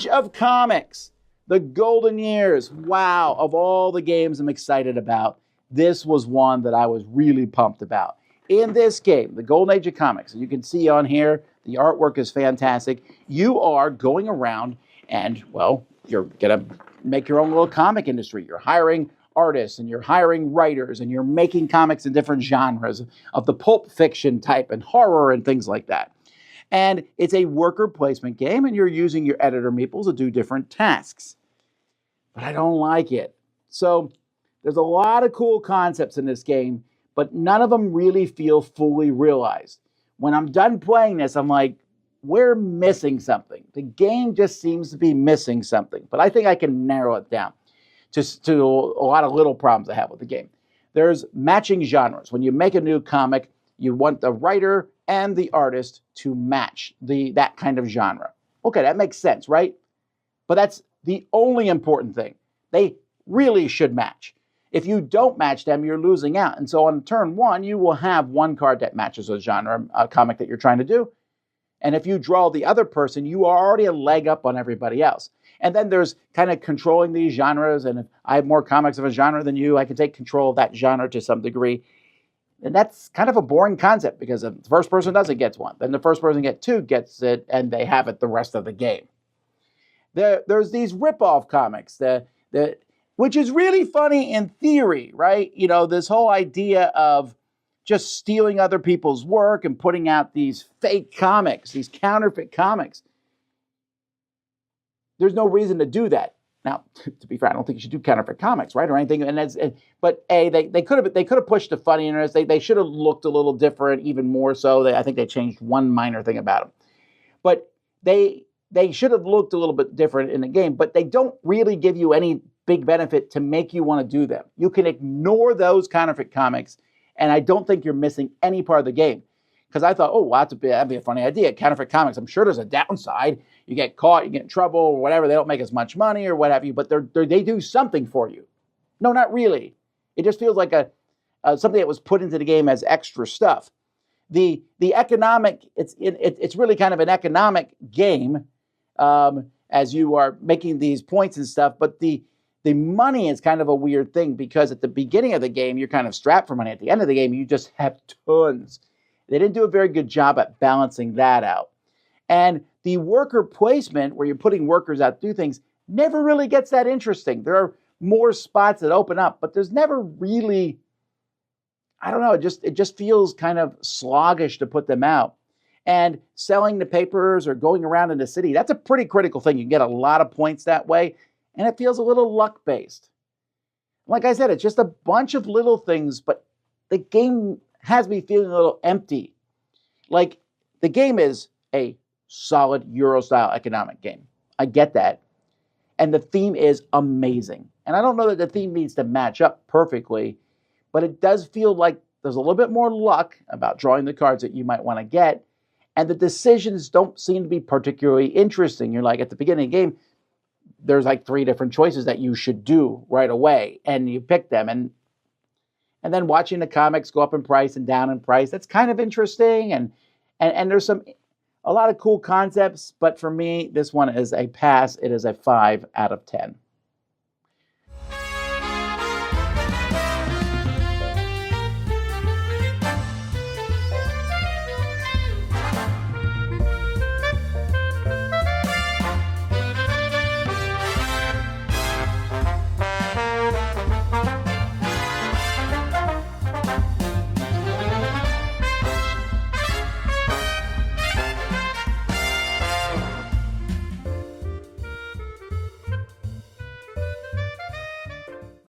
Age of Comics, the golden years. Wow, of all the games I'm excited about, this was one that I was really pumped about. In this game, the Golden Age of Comics, you can see on here, the artwork is fantastic. You are going around and, well, you're going to make your own little comic industry. You're hiring artists and you're hiring writers and you're making comics in different genres of the pulp fiction type and horror and things like that. And it's a worker placement game, and you're using your editor meeples to do different tasks. But I don't like it. So there's a lot of cool concepts in this game, but none of them really feel fully realized. When I'm done playing this, I'm like, we're missing something. The game just seems to be missing something. But I think I can narrow it down to a lot of little problems I have with the game. There's matching genres. When you make a new comic, you want the writer and the artist to match that kind of genre. Okay, that makes sense, right? But that's the only important thing. They really should match. If you don't match them, you're losing out. And so on turn one, you will have one card that matches a genre, a comic that you're trying to do. And if you draw the other person, you are already a leg up on everybody else. And then there's kind of controlling these genres. And if I have more comics of a genre than you, I can take control of that genre to some degree. And that's kind of a boring concept because if the first person does it, gets one. Then the first person gets two, gets it, and they have it the rest of the game. There's these rip-off comics, which is really funny in theory, right? You know, this whole idea of just stealing other people's work and putting out these fake comics, these counterfeit comics. There's no reason to do that. Now, to be fair, I don't think you should do counterfeit comics, right, or anything. But they could have pushed the funniness. They should have looked a little different, even more so. I think they changed one minor thing about them. But they should have looked a little bit different in the game. But they don't really give you any big benefit to make you want to do them. You can ignore those counterfeit comics, and I don't think you're missing any part of the game. Because I thought, oh, well, that'd be a funny idea. Counterfeit comics, I'm sure there's a downside. You get caught, you get in trouble, or whatever. They don't make as much money or what have you, but they do something for you. No, not really. It just feels like something that was put into the game as extra stuff. The economic, it's really kind of an economic game as you are making these points and stuff, but the money is kind of a weird thing because at the beginning of the game, you're kind of strapped for money. At the end of the game, you just have tons. They didn't do a very good job at balancing that out. And the worker placement, where you're putting workers out to do things, never really gets that interesting. There are more spots that open up, but there's never really, I don't know, it just feels kind of sluggish to put them out. And selling the papers or going around in the city, that's a pretty critical thing. You get a lot of points that way, and it feels a little luck-based. Like I said, it's just a bunch of little things, but the game has me feeling a little empty. Like, the game is a solid Euro-style economic game. I get that. And the theme is amazing. And I don't know that the theme needs to match up perfectly, but it does feel like there's a little bit more luck about drawing the cards that you might want to get. And the decisions don't seem to be particularly interesting. You're like, at the beginning of the game, there's like 3 different choices that you should do right away. And you pick them. And then watching the comics go up in price and down in price, that's kind of interesting. And there's a lot of cool concepts, but for me, this one is a pass. It is a 5 out of 10.